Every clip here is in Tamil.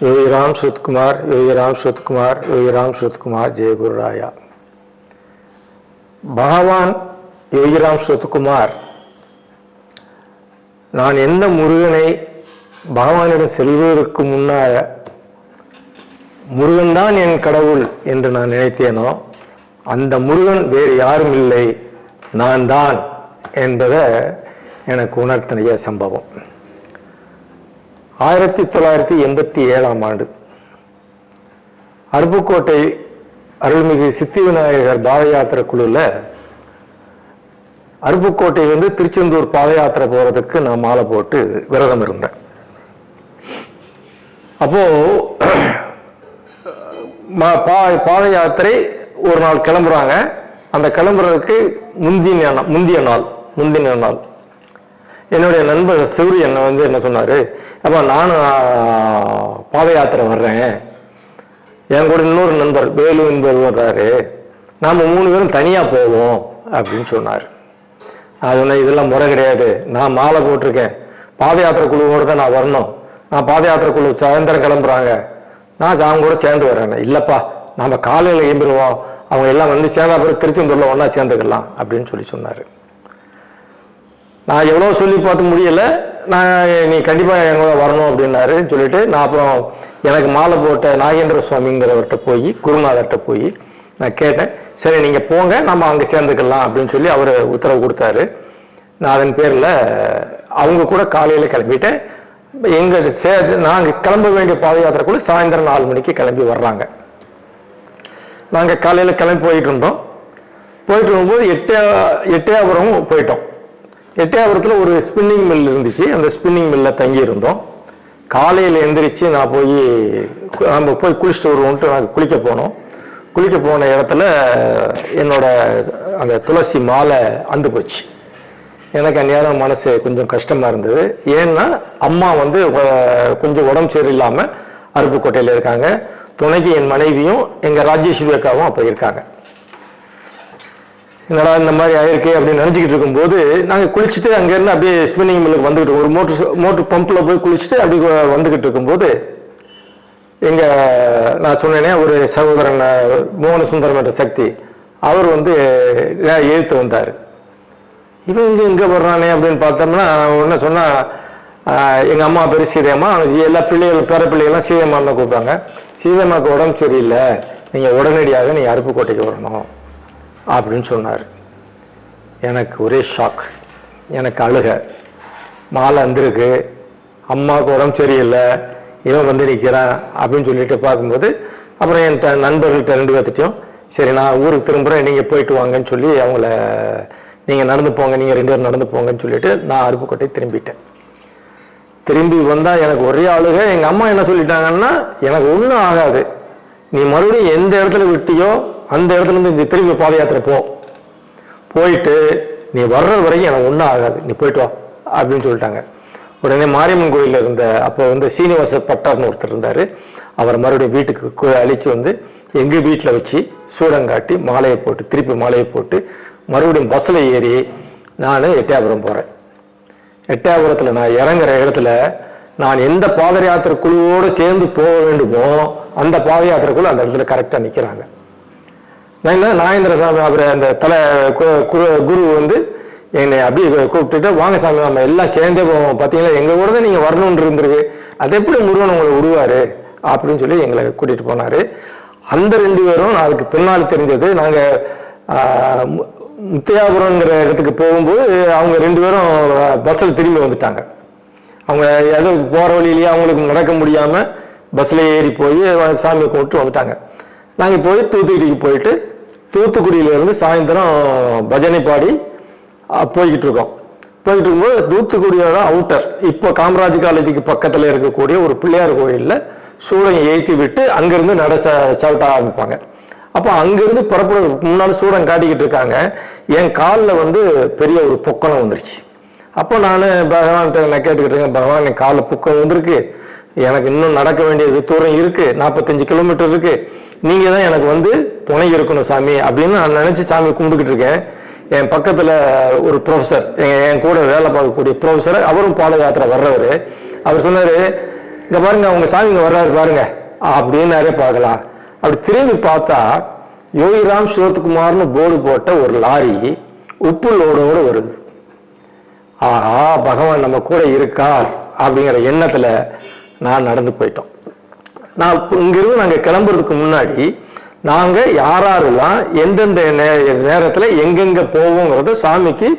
योगी राम सुतकुमार, योगी राम सुतकुमार, योगी राम सुतकुमार, जय गुरु राया. பகவான் யோகிராம் சுதகுமார் நான் எந்த முருகனை பகவானிடம் செல்வதற்கு முன்னாக முருகன் தான் என் கடவுள் என்று நான் நினைத்தேனோ அந்த முருகன் வேறு யாரும் இல்லை, நான் தான் என்பதை எனக்கு உணர்த்திய சம்பவம். 1987ஆம் ஆண்டு அருப்புக்கோட்டை அருள்மிகு சித்தி விநாயகர் பாத யாத்திரை குழுவில் அருப்புக்கோட்டை திருச்செந்தூர் பாத யாத்திரை போகிறதுக்கு நான் மாலை போட்டு விரதம் இருந்தேன். அப்போ பாத யாத்திரை ஒரு நாள் கிளம்புறாங்க. அந்த கிளம்புறதுக்கு முந்தின நாள் என்னுடைய நண்பர் சூரியன் என்ன சொன்னார், அப்போ நானும் பாத யாத்திரை வர்றேன், என் கூட இன்னொரு நண்பர் வேலு என்பவர் வர்றாரு, நாம் 3 பேரும் தனியாக போவோம் அப்படின்னு சொன்னார். நான் சொன்னேன், இதெல்லாம் முறை கிடையாது, நான் மாலை போட்டிருக்கேன், பாத யாத்திரை குழுவோடு தான் நான் வரணும், நான் பாத யாத்திரை குழு சாயந்தரம் கிளம்புறாங்க, நான் அவங்க கூட சேர்ந்து வரேன். இல்லைப்பா, நம்ம காலையில் எழும்பிடுவோம், அவங்க எல்லாம் சேர்ந்தா பிறகு திருச்செந்தூரில் ஒன்றா சேர்ந்துக்கலாம் அப்படின்னு சொன்னார். நான் எவ்வளோ சொல்லி பார்த்து முடியலை, நீ கண்டிப்பாக என் கூட வரணும் அப்படின்னாரு சொல்லிட்டு நான் அப்புறம் எனக்கு மாலை போட்ட நாகேந்திர சுவாமிங்கிறவர்கிட்ட போய் குருநாதர்கிட்ட போய் நான் கேட்டேன். சரி நீங்கள் போங்க, நம்ம அங்கே சேர்ந்துக்கலாம் அப்படின்னு சொல்லி அவர் உத்தரவு கொடுத்தாரு. நான் அதன் பேரில் அவங்க கூட காலையில் கிளம்பிட்டேன். எங்கள் நாங்கள் கிளம்ப வேண்டிய பாத யாத்திரைக்குள்ள சாயந்தரம் 4 மணிக்கு கிளம்பி வர்றாங்க. நாங்கள் காலையில் கிளம்பி போயிட்டு இருக்கும்போது எட்டயபுரம் போயிட்டோம். எட்டயபுரத்தில் ஒரு ஸ்பின்னிங் மில் இருந்துச்சு, அந்த ஸ்பின்னிங் மில்லில் தங்கி இருந்தோம். காலையில் எந்திரிச்சு நான் நம்ம போய் குளிச்சுட்டு வருவோன்ட்டு நாங்கள் குளிக்க போன இடத்துல என்னோட அந்த துளசி மாலை அந்து போச்சு. எனக்கு அந்நேரம் மனசு கொஞ்சம் கஷ்டமாக இருந்தது. ஏன்னா அம்மா கொஞ்சம் உடம்பு சரியில்லாமல் அருப்புக்கோட்டையில் இருக்காங்க, துணைக்கு என் மனைவியும் எங்கள் ராஜேஸ்வரி அக்காவும் அப்போ இருக்காங்க. என்னடா இந்த மாதிரி ஆயிருக்கு அப்படின்னு நினச்சிக்கிட்டு இருக்கும்போது நாங்கள் குளிச்சுட்டு அங்கேருந்து அப்படியே ஸ்பின்னிங் மில்லுக்கு வந்துக்கிட்டு ஒரு மோட்ரு பம்பில் போய் குளிச்சுட்டு அப்படி வந்துக்கிட்டு இருக்கும்போது நான் சொன்னேனே ஒரு சகோதரன் மோகன சுந்தரம் என்ற சக்தி, அவர் எழுத்து வந்தார். இவன் இங்கே வர்றானே அப்படின்னு பார்த்தோம்னா ஒன்று சொன்னால், எங்கள் அம்மா பேர் சீதையம்மா, எல்லா பேர பிள்ளைகள்லாம் சீதையம்மான்னு தான் கூப்பிட்டாங்க. சீதையம்மாவுக்கு உடம்பு சரியில்லை, நீங்கள் உடனடியாக நீங்கள் அருப்புக்கோட்டைக்கு வரணும் அப்படின்னு சொன்னார். எனக்கு ஒரே ஷாக், எனக்கு அழுக. மாலை வந்திருக்கு, அம்மாவுக்கு உடம்பு சரியில்லை, இவன் நிற்கிறான் அப்படின்னு சொல்லிட்டு பார்க்கும்போது அப்புறம் என் நண்பர்கள்ட்ட 2 பேர்த்திட்டையும் சரி நான் ஊருக்கு திரும்புகிறேன், நீங்கள் போயிட்டு வாங்கன்னு சொல்லி அவங்கள நீங்கள் நடந்து போங்க, நீங்கள் 2 பேரும் நடந்து போங்கன்னு சொல்லிட்டு நான் அருப்புக்கோட்டை திரும்பிட்டேன். திரும்பி வந்தால் எனக்கு ஒரே அழுக. எங்கள் அம்மா என்ன சொல்லிட்டாங்கன்னா, எனக்கு ஒன்றும் ஆகாது, நீ மறுபடியும் எந்த இடத்துல விட்டியோ அந்த இடத்துலேருந்து இந்த திரும்பி பாத யாத்திரை போயிட்டு நீ வர்ற வரைக்கும் எனக்கு ஒன்றும் ஆகாது, நீ போயிட்டு வா அப்படின்னு சொல்லிட்டாங்க. உடனே மாரியம்மன் கோயிலில் இருந்த அப்போ சீனிவாச பட்டார்னு ஒருத்தர் இருந்தார். அவர் மறுபடியும் வீட்டுக்கு அழித்து எங்கள் வீட்டில் வச்சு சூடங்காட்டி மாலையை போட்டு திருப்பி மாலையை போட்டு மறுபடியும் பஸ்ஸில் ஏறி நான் எட்டயபுரம் போகிறேன். எட்டயபுரத்தில் நான் இறங்குற இடத்துல நான் எந்த பாத யாத்திரை குழுவோடு சேர்ந்து போக வேண்டுமோ அந்த பாத யாத்திரைக்குள்ள அந்த இடத்துல கரெக்டாக நிற்கிறாங்க. நாகேந்திர சாமி அவர் அந்த குரு என்னை அப்படியே கூப்பிட்டுட்டு, வாங்க சாமி நம்ம எல்லாம் சேர்ந்தே போவோம், பார்த்தீங்களா எங்கள் கூட தான் நீங்கள் வரணுன்னு இருந்திருக்கு, அது எப்படி முருகன் உங்களை விடுவார் அப்படின்னு சொல்லி எங்களை கூட்டிகிட்டு போனார். அந்த 2 பேரும் அதுக்கு பின்னால் தெரிஞ்சது, நாங்கள் முத்தையாபுரங்கிற இடத்துக்கு போகும்போது அவங்க 2 பேரும் பஸ்ஸில் திரும்பி வந்துட்டாங்க. அவங்க ஏதோ போகிற வழியிலேயே அவங்களுக்கு நடக்க முடியாமல் பஸ்ஸில் ஏறி போய் சாமியை கும்பிட்டு வந்துட்டாங்க. நாங்கள் போய் தூத்துக்குடிக்கு போயிட்டு தூத்துக்குடியிலேருந்து சாயந்தரம் பஜனை பாடி போய்கிட்டு இருக்கும்போது தூத்துக்குடியோட அவுட்டர் இப்போ காமராஜ் காலேஜுக்கு பக்கத்தில் இருக்கக்கூடிய ஒரு பிள்ளையார் கோயிலில் சூடம் ஏற்றி விட்டு அங்கேருந்து சவிட்ட ஆரம்பிப்பாங்க. அப்போ அங்கேருந்து புறப்படுறதுக்கு முன்னால் சூடம் காட்டிக்கிட்டு இருக்காங்க. என் காலில் பெரிய ஒரு பொக்கணம் வந்துருச்சு. அப்போ நான் பகவான்கிட்ட நான் கேட்டுக்கிட்டு இருக்கேன், பகவான் என் காலில் பொக்கம் வந்திருக்கு, எனக்கு இன்னும் நடக்க வேண்டியது தூரம் இருக்குது, 45 கிலோமீட்டர் இருக்குது, நீங்கள் தான் எனக்கு துணை இருக்கணும் சாமி அப்படின்னு நான் நினச்சி சாமி கும்பிட்டுக்கிட்டு இருக்கேன். என் பக்கத்தில் ஒரு ப்ரொஃபஸர், என் கூட வேலை பார்க்கக்கூடிய ப்ரொஃபஸர், அவரும் பாத யாத்திரை வர்றவர், அவர் சொன்னார், இங்கே பாருங்க அவங்க சாமி இங்கே வர்றாரு பாருங்க அப்படின்னாரே பார்க்கலாம். அப்படி திரும்பி பார்த்தா யோகிராம் சிவகுமார்னு போர்டு போட்ட ஒரு லாரி உப்பு லோடோடு வருது. ஆஹா, பகவான் நம்ம கூட இருக்கார் அப்படிங்கிற எண்ணத்தில் நான் நடந்து போயிட்டோம். நான் இங்கிருந்து நாங்கள் கிளம்புறதுக்கு முன்னாடி நாங்கள் யாரெல்லாம் எந்தெந்த நேரத்தில் எங்கெங்கே போவோங்கிறத சாமிக்கு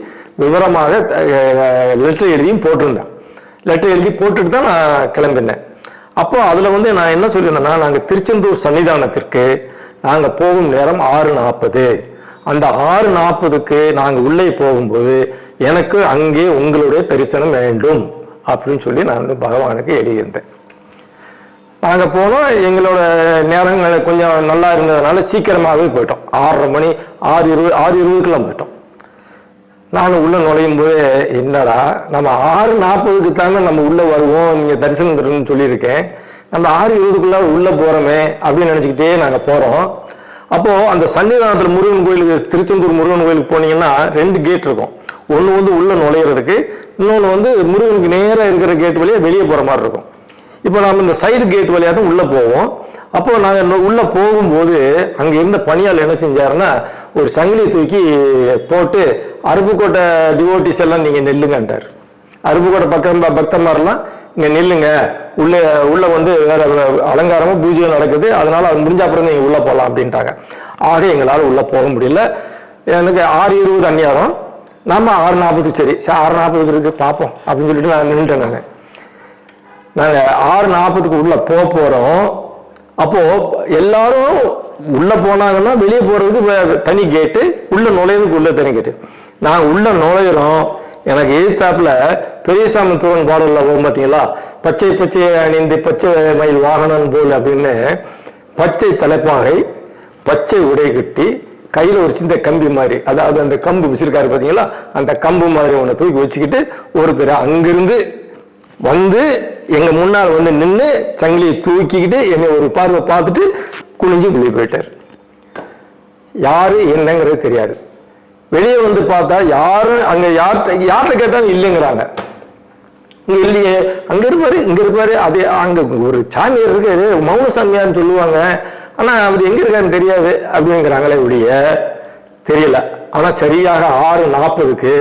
விவரமாக லெட்டர் எழுதியும் போட்டிருந்தேன். லெட்டர் எழுதி போட்டுட்டு தான் நான் கிளம்பினேன். அப்போ அதில் வந்து நான் என்ன சொல்லியிருந்தேன்னா, நாங்கள் திருச்செந்தூர் சன்னிதானத்திற்கு நாங்கள் போகும் நேரம் 6:40. அந்த 6:40க்கு நாங்கள் உள்ளே போகும்போது எனக்கு அங்கே உங்களுடைய தரிசனம் வேண்டும் அப்படின்னு சொல்லி நான் வந்து பகவானுக்கு எழுதியிருந்தேன். நாங்கள் போனோம். எங்களோட நேரங்கள் கொஞ்சம் நல்லா இருந்ததுனால சீக்கிரமாகவே போயிட்டோம். 6:30 மணி 6:20க்கெல்லாம் போயிட்டோம். நான் உள்ளே நுழையும் போது என்னடா நம்ம 6:40க்கு தானே நம்ம உள்ளே வருவோம், நீங்கள் தரிசனம் தரணும்னு சொல்லியிருக்கேன், நம்ம 6:20க்குள்ள உள்ளே போகிறோமே அப்படின்னு நினச்சிக்கிட்டே நாங்கள் போகிறோம். அப்போது அந்த சன்னிதானத்தில் முருகன் கோயிலுக்கு, திருச்செந்தூர் முருகன் கோயிலுக்கு போனீங்கன்னா 2 கேட் இருக்கும். ஒன்று வந்து உள்ளே நுழையிறதுக்கு, இன்னொன்று வந்து முருகனுக்கு நேராக இருக்கிற கேட் வழியாக வெளியே போகிற மாதிரி இருக்கும். இப்போ நம்ம இந்த சைடு கேட் வழியாக தான் உள்ளே போவோம். அப்போ நாங்கள் உள்ளே போகும்போது அங்கே இருந்த பணியால் என்ன செஞ்சாருன்னா, ஒரு சங்கிலியை தூக்கி போட்டு அருப்புக்கோட்டை டிவோட்டிஸ் எல்லாம் நீங்கள் நெல்லுங்கன்றார். அருப்புக்கோட்டை பக்தர்மாரெல்லாம் இங்கே நெல்லுங்க, உள்ள வந்து வேற அலங்காரமும் பூஜையும் நடக்குது, அதனால அது முடிஞ்ச அப்புறம் நீங்கள் உள்ளே போகலாம் அப்படின்ட்டாங்க. ஆக எங்களால் உள்ளே போக முடியல. எனக்கு 6:20 அந்நியாரம், நம்ம 6:40 சரி 6:40 இருக்கு பார்ப்போம் அப்படின்னு சொல்லிட்டு நான் நின்றுட்டேன். நாங்கள் 6:40க்கு உள்ள போகிறோம். அப்போ எல்லாரும் உள்ள போனாங்கன்னா வெளியே போறதுக்கு தனி கேட்டு, உள்ள நுழையிறதுக்கு உள்ள தனி கேட்டு. நாங்கள் உள்ள நுழையிறோம். எனக்கு எதிர்த்தாப்புல பெரியசாமி தூவன் பாடல்ல போகும் பார்த்தீங்களா, பச்சை பச்சை அணிந்து பச்சை மயில் வாகனம் போல் அப்படின்னு பச்சை தலைப்பாகை பச்சை உடை கட்டி கையில் ஒரு சின்ன கம்பி மாதிரி, அதாவது அந்த கம்பு வச்சிருக்காரு பார்த்தீங்களா, அந்த கம்பு மாதிரி ஒன்று தூக்கி வச்சுக்கிட்டு ஒருத்தர் அங்கிருந்து வந்து எங்க முன்னால் வந்து நின்று சங்கிலியை தூக்கிக்கிட்டு என்னை ஒரு பார்வை பார்த்துட்டு குனிஞ்சு வெளியே போயிட்டார். யாரு என்னங்கிறது தெரியாது. வெளியே வந்து பார்த்தா யாரும் அங்க யார்கிட்ட கேட்டாலும் இல்லைங்கிறாங்க. இங்க இல்லையே, அங்க இருப்பாரு இங்க இருப்பாரு, அதே அங்க ஒரு சாமியார் இருக்கு, மௌன சாமியார்னு சொல்லுவாங்க, ஆனா அவர் எங்க இருக்காருன்னு தெரியாது அப்படிங்கிறாங்களே ஒழிய தெரியல. ஆனா சரியாக 6:40க்கு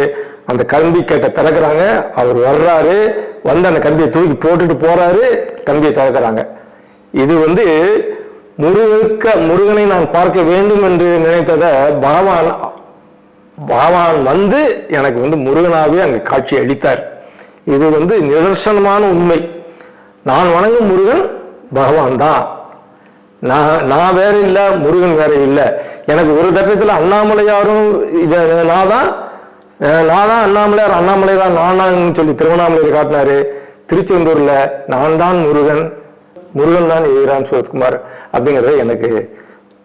அந்த கம்பி கேட்ட திறக்கிறாங்க. அவர் வர்றாரு, வந்து அந்த கம்பியை தூக்கி போட்டுட்டு போறாரு, கம்பியை திறக்கிறாங்க. இது வந்து முருகனை நான் பார்க்க வேண்டும் என்று நினைத்ததை பகவான் வந்து எனக்கு வந்து முருகனாவே அங்கு காட்சி அளித்தார். இது வந்து நிதர்சனமான உண்மை. நான் வணங்கும் முருகன் பகவான் தான். நான் வேற இல்லை, முருகன் வேற இல்லை. எனக்கு ஒரு தட்டத்தில் அண்ணாமலையாரும் நான் தான் அண்ணாமலை தான் நானான்னு சொல்லி திருவண்ணாமலையில் காட்டினாரு. திருச்செந்தூர்ல நான் தான் முருகன் தான் யோகிராம் சிவகுமார் அப்படிங்கிறத எனக்கு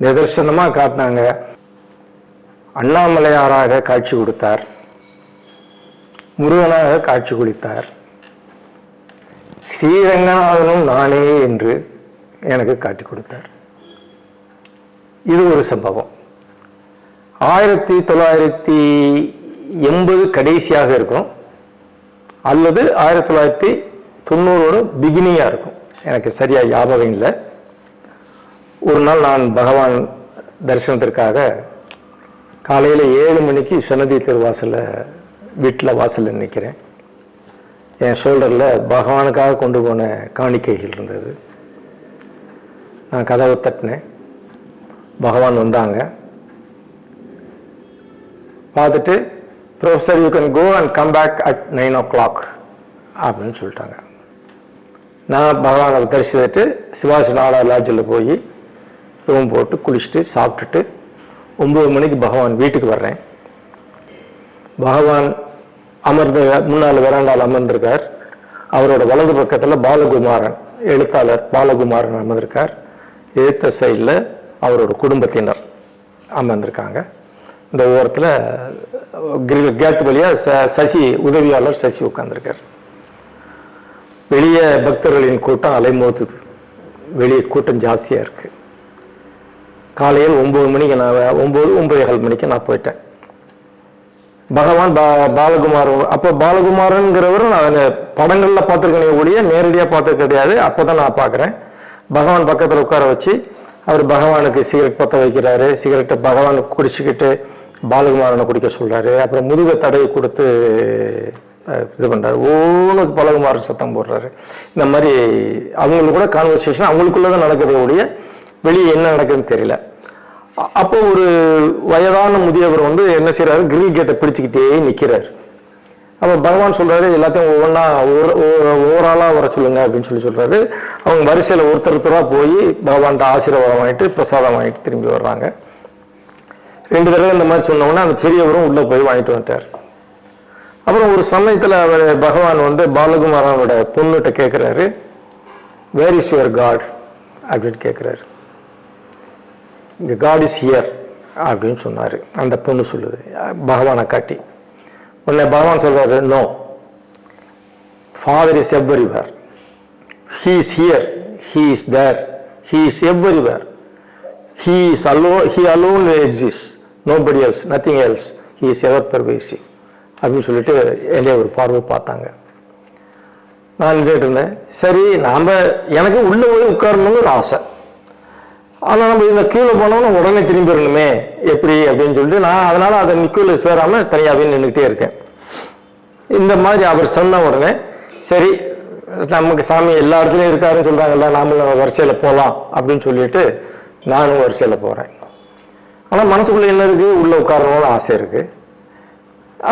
நிதர்சனமா காட்டினாங்க. அண்ணாமலையாராக காட்சி கொடுத்தார், முருகனாக காட்சி கொடுத்தார், ஸ்ரீரங்கநாதனும் நானே என்று எனக்கு காட்டி கொடுத்தார். இது ஒரு சம்பவம். 1980 கடைசியாக இருக்கும், அல்லது 1990 பிகினிங்காக இருக்கும், எனக்கு சரியா ஞாபகம் இல்லை. ஒரு நாள் நான் பகவான் தரிசனத்திற்காக காலையில் 7 மணிக்கு சன்னதி வீட்டில் வாசலில் நிற்கிறேன். என் ஷோல்டரில் பகவானுக்காக கொண்டு போன காணிக்கைகள் இருந்தது. நான் கதவை தட்டினேன். பகவான் வந்தாங்க. பார்த்துட்டு, professor you can go and come back at 9 o'clock அப்படின்னு சொல்லிட்டாங்க. நான் பகவானை தரிசித்துட்டு சிவாசி நாடா லாட்ஜில் போய் ரூம் போட்டு குளிச்சுட்டு சாப்பிட்டுட்டு 9 மணிக்கு பகவான் வீட்டுக்கு வர்றேன். பகவான் முன்னால் வெராண்டால் அமர்ந்திருக்கார். அவரோட வலது பக்கத்தில் பாலகுமாரன், எழுத்தாளர் பாலகுமாரன் அமர்ந்திருக்கார். எதிர்த்த சைடில் அவரோட குடும்பத்தினர் அமர்ந்திருக்காங்க. இந்த ஓரத்தில் கேட் வழியாக சசி, உதவியாளர் சசி உட்கார்ந்துருக்கார். வெளியே பக்தர்களின் கூட்டம் அலைமோதுது. வெளியே கூட்டம் ஜாஸ்தியாக இருக்குது. காலையில் 9 மணிக்கு நான் 9:15 மணிக்கு நான் போயிட்டேன். பகவான் பாலகுமார். அப்போ பாலகுமாரங்கிறவர் நான் அந்த படங்களில் பார்த்துருக்கேன் ஒழிய நேரடியாக பார்த்து கிடையாது. அப்போ தான் நான் பார்க்குறேன். பகவான் பக்கத்தில் உட்கார வச்சு அவர் பகவானுக்கு சிகரெட் பற்ற வைக்கிறாரு. சிகரெட்டை பகவான் குடிச்சுக்கிட்டு பாலகுமாரனை குடிக்க சொல்கிறாரு. அப்புறம் முதுகை தடவை கொடுத்து இது பண்ணுறாரு. ஒவ்வொன்றுக்கு பாலகுமாரன் சத்தம் போடுறாரு. இந்த மாதிரி அவங்களுக்கு கூட கான்வர்சேஷன் அவங்களுக்குள்ள தான் நடக்குது ஒழிய வெளியே என்ன நடக்குதுன்னு தெரியல. அப்போ ஒரு வயதான முதியவர் வந்து என்ன செய்யறாரு, கிரில் கேட்டை பிடிச்சிக்கிட்டே நிற்கிறார். அப்போ பகவான் சொல்றாரு, எல்லாத்தையும் ஒவ்வொன்றா ஓவராலாக வர சொல்லுங்க அப்படின்னு சொல்றாரு. அவங்க வரிசையில் ஒருத்தருத்தராக போய் பகவான்கிட்ட ஆசீர்வாதம் வாங்கிட்டு பிரசாதம் வாங்கிட்டு திரும்பி வர்றாங்க. 2 தடவை இந்த மாதிரி சொன்னோன்னா அந்த பெரியவரும் உள்ளே போய் வாங்கிட்டு வந்துட்டார். அப்புறம் ஒரு சமயத்தில் அவர் பகவான் வந்து பாலகுமாரனோட பொண்ணுகிட்ட கேட்குறாரு, வேர் இஸ் யுவர் காட் அப்படின்னு கேட்குறாரு. இங்கே காட் இஸ் ஹியர் அப்படின்னு சொன்னார். அந்த பொண்ணு சொல்லுது பகவானை காட்டி. உடனே பகவான் சொல்றாரு, no, father is everywhere, he is here, he is there, he is everywhere, he is alone, he alone exist, nobody else, nothing else, he is ever pervasive அப்படின்னு சொல்லிட்டு என்னைய ஒரு பார்வை பார்த்தாங்க. நான் கேட்டிருந்தேன், சரி நாம் எனக்கு உள்ளே போய் உட்காரணும்னு ஒரு ஆசை. ஆனால் நம்ம இந்த கீழே போனோம்னா உடனே திரும்பி வரணுமே எப்படி அப்படின்னு சொல்லிட்டு நான் அதனால் அதை நிற்கல சேராமல் தனியாகவே நின்றுக்கிட்டே இருக்கேன். இந்த மாதிரி அவர் சொன்ன உடனே சரி நமக்கு சாமி எல்லா இடத்துலையும் இருக்காருன்னு சொல்கிறாங்கல்ல, நாமளும் வரிசையில் போகலாம் அப்படின்னு சொல்லிட்டு நானும் வரிசையில் போகிறேன். ஆனால் மனசுக்குள்ளே என்ன இருக்குது, உள்ளே உட்காரணும்னு ஆசை இருக்குது.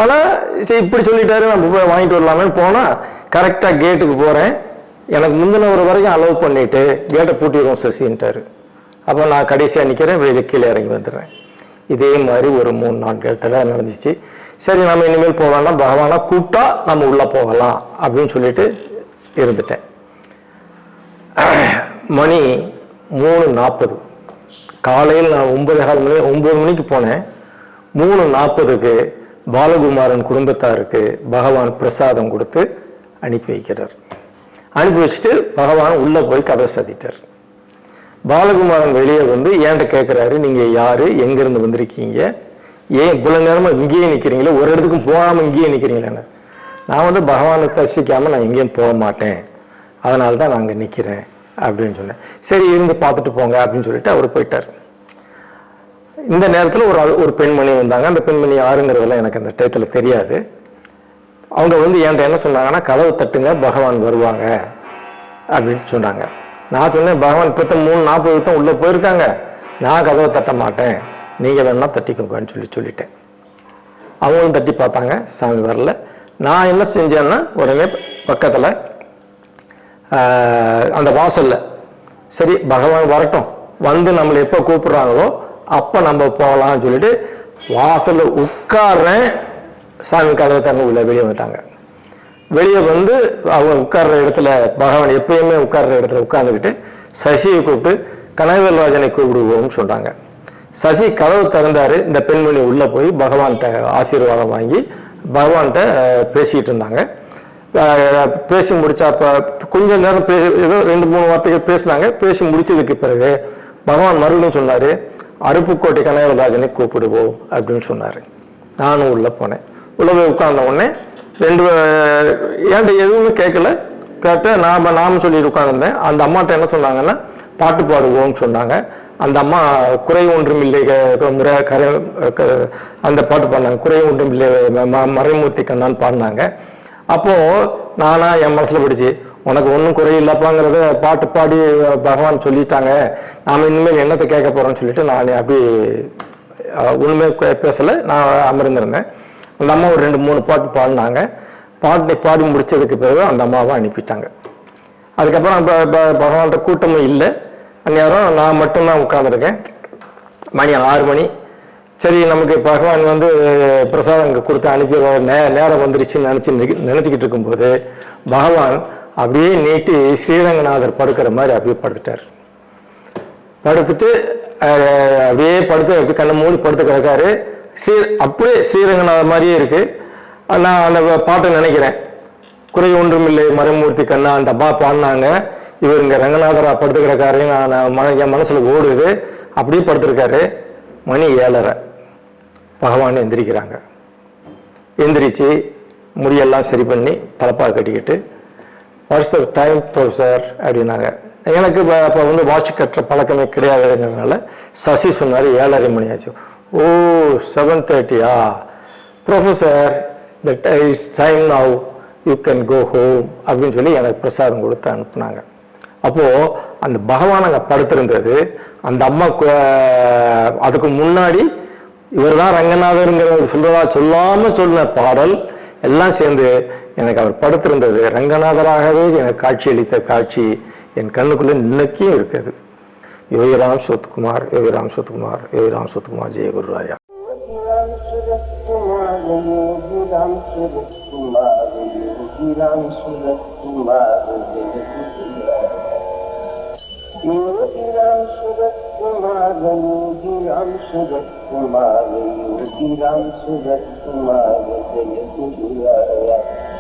ஆனால் சரி இப்படி சொல்லிட்டாரு, நம்ம போய் வாங்கிட்டு வரலாமே போனால் கரெக்டாக கேட்டுக்கு போகிறேன். எனக்கு முந்தின ஒரு வரைக்கும் அலோவ் பண்ணிவிட்டு கேட்டை பூட்டிடுவோம் சசின்ட்டாரு. அப்போ நான் கடைசியாக நிற்கிறேன், வெளியே கீழே இறங்கி வந்துடுறேன். இதே மாதிரி ஒரு 3-4 இடத்துல நடந்துச்சு. சரி நம்ம இனிமேல் போகலாம்னா பகவானா கூப்பிட்டா நம்ம உள்ளே போகலாம் அப்படின்னு சொல்லிட்டு இருந்துட்டேன். மணி 3:40 காலையில் நான் 9 மணிக்கு போனேன். 3:40க்கு பாலகுமாரன் குடும்பத்தாருக்கு பகவான் பிரசாதம் கொடுத்து அனுப்பி வைக்கிறார். அனுப்பி வச்சுட்டு பகவான் உள்ளே போய் கதை சாத்திட்டார். பாலகுமாரன் வெளியே வந்து என்கிட்ட கேட்குறாரு, நீங்கள் யார், எங்கேருந்து வந்திருக்கீங்க, ஏன் இவ்வளோ நேரமாக இங்கேயே நிற்கிறீங்களே, ஒரு இடத்துக்கும் போகாமல் இங்கேயே நிற்கிறீங்களேன்னு. நான் வந்து பகவானை தரிசிக்காமல் நான் எங்கேயும் போக மாட்டேன், அதனால தான் நான் அங்கே நிற்கிறேன் அப்படின்னு சொன்னேன். சரி இருந்து பார்த்துட்டு போங்க அப்படின்னு சொல்லிட்டு அவர் போயிட்டார். இந்த நேரத்தில் ஒரு பெண்மணி வந்தாங்க. அந்த பெண்மணி யாருங்கிறதெல்லாம் எனக்கு அந்த டயத்தில் தெரியாது. அவங்க வந்து என்கிட்ட என்ன சொன்னாங்கன்னா, கதவு தட்டுங்க பகவான் வருவாங்க அப்படின்னு சொன்னாங்க. நான் சொன்னேன், பகவான் இப்போ 3:40 தான் உள்ளே போயிருக்காங்க, நான் கதவை தட்ட மாட்டேன், நீங்கள் வேணா தட்டிக்கோங்கன்னு சொல்லிட்டேன். அவங்களும் தட்டி பார்த்தாங்க, சாமி வரல. நான் என்ன செஞ்சேன்னா உடனே பக்கத்தில் அந்த வாசலில் சரி பகவான் வரட்டும், வந்து நம்மளை எப்போ கூப்பிட்றாங்களோ அப்போ நம்ம போகலாம்னு சொல்லிட்டு வாசலில் உட்கார்றேன். சாமி கதவை திறந்து உள்ள வெளியே வந்துட்டாங்க. வெளியே வந்து அவங்க உட்கார்ற இடத்துல பகவான் எப்பயுமே உட்கார்ற இடத்துல உட்கார்ந்துக்கிட்டு சசியை கூப்பிட்டு கனகவேல் ராஜனை கூப்பிடுவோம்னு சொன்னாங்க. சசி கதவு திறந்தாரு. இந்த பெண்மணி உள்ளே போய் பகவான்கிட்ட ஆசீர்வாதம் வாங்கி பகவான்கிட்ட பேசிக்கிட்டு இருந்தாங்க. பேசி முடிச்சா கொஞ்ச நேரம் ஏதோ 2-3 வார்த்தைகள் பேசினாங்க. பேசி முடிச்சதுக்கு பிறகு பகவான் மறுபடியும் சொன்னார், அருப்புக்கோட்டை கனகவேல் ராஜனை கூப்பிடுவோம் அப்படின்னு சொன்னார். நானும் உள்ளே போனேன். உள்ளே போய் உட்கார்ந்த உடனே ஏன்ட்ட எதுவுமே கேட்கல. கேட்டு நாம சொல்லிட்டு உட்காந்துருந்தேன். அந்த அம்மாட்ட என்ன சொன்னாங்கன்னா, பாட்டு பாடுவோம்னு சொன்னாங்க. அந்த அம்மா குறை ஒன்றும் இல்லை அந்த பாட்டு பாடினாங்க. குறை ஒன்றும் இல்லை மறைமூர்த்தி கண்ணான்னு பாடினாங்க. அப்போது நானா என் மனசில் படிச்சு, உனக்கு ஒன்றும் குறையில்லப்பாங்கிறத பாட்டு பாடி பகவான் சொல்லிட்டாங்க, நாம் இனிமேல் என்னத்தை கேட்க போகிறோன்னு சொல்லிட்டு நான் அப்படி ஒன்றுமே பேசலை. நான் அமர்ந்திருந்தேன். அந்த அம்மா ஒரு 2-3 பாட்டு பாடினாங்க. பாடி முடிச்சதுக்கு பிறகு அந்த அம்மாவை அனுப்பிட்டாங்க. அதுக்கப்புறம் பகவான்கிட்ட கூட்டமும் இல்லை. அந்நேரம் நான் மட்டும்தான் உட்காந்துருக்கேன். மணி 6 மணி. சரி நமக்கு பகவான் வந்து பிரசாதம் கொடுத்து அனுப்பி நேரம் வந்துருச்சுன்னு நினச்சிக்கிட்டு இருக்கும்போது பகவான் அப்படியே நீட்டி ஸ்ரீரங்கநாதர் படுக்கிற மாதிரி அப்படியே படுத்துட்டார். படுத்துட்டு அப்படியே படுத்து அப்படி கண்ணை மூடி படுத்து கிடக்காரு. அப்படியே ஸ்ரீரங்கநாதர் மாதிரியே இருக்கு. நான் அந்த பாட்டை நினைக்கிறேன், குறை ஒன்றும் இல்லை மறைமூர்த்தி கண்ணா அந்த அம்மா பாடினாங்க. இவர் இங்கே ரங்கநாதரா படுத்து கிடக்காரு. என் மனசுல ஓடுது. அப்படியே படுத்துருக்காரு. மணி 7:30. பகவான் எந்திரிக்கிறாங்க. எந்திரிச்சு முடியெல்லாம் சரி பண்ணி தலப்பாக கட்டிக்கிட்டு வாட்ஸ் த டைம் ப்ரொஃபஸர் அப்படின்னாங்க. எனக்கு அப்போ வந்து வாட்ச் கட்டுற பழக்கமே கிடையாதுங்கிறதுனால சசி சொன்னார் 7:30 மணி ஆச்சு. Oh 7:30 professor that is time now you can go home அப்படின்னு சொல்லி எனக்கு பிரசாதம் கொடுத்து அனுப்புனாங்க. அப்போது அந்த பகவான் அங்கே படுத்திருந்தது. அந்த அம்மா அதுக்கு முன்னாடி இவர் தான் ரங்கநாதருங்கிறத சொல்லாமல் சொன்ன பாடல் எல்லாம் சேர்ந்து எனக்கு அவர் படுத்திருந்தது ரங்கநாதராகவே எனக்கு காட்சி அளித்த காட்சி என் கண்ணுக்குள்ளே இன்னைக்கும் இருக்குது. யோகிராம் சோத்குமார், யோகிராம் சோத்குமார், யோகிராம் சோத்குமார், ஜெய குருராயா. योगीराम सूरत कुमार, योगीराम सूरत कुमार, योगीराम सूरत कुमार, जय गुरुराया.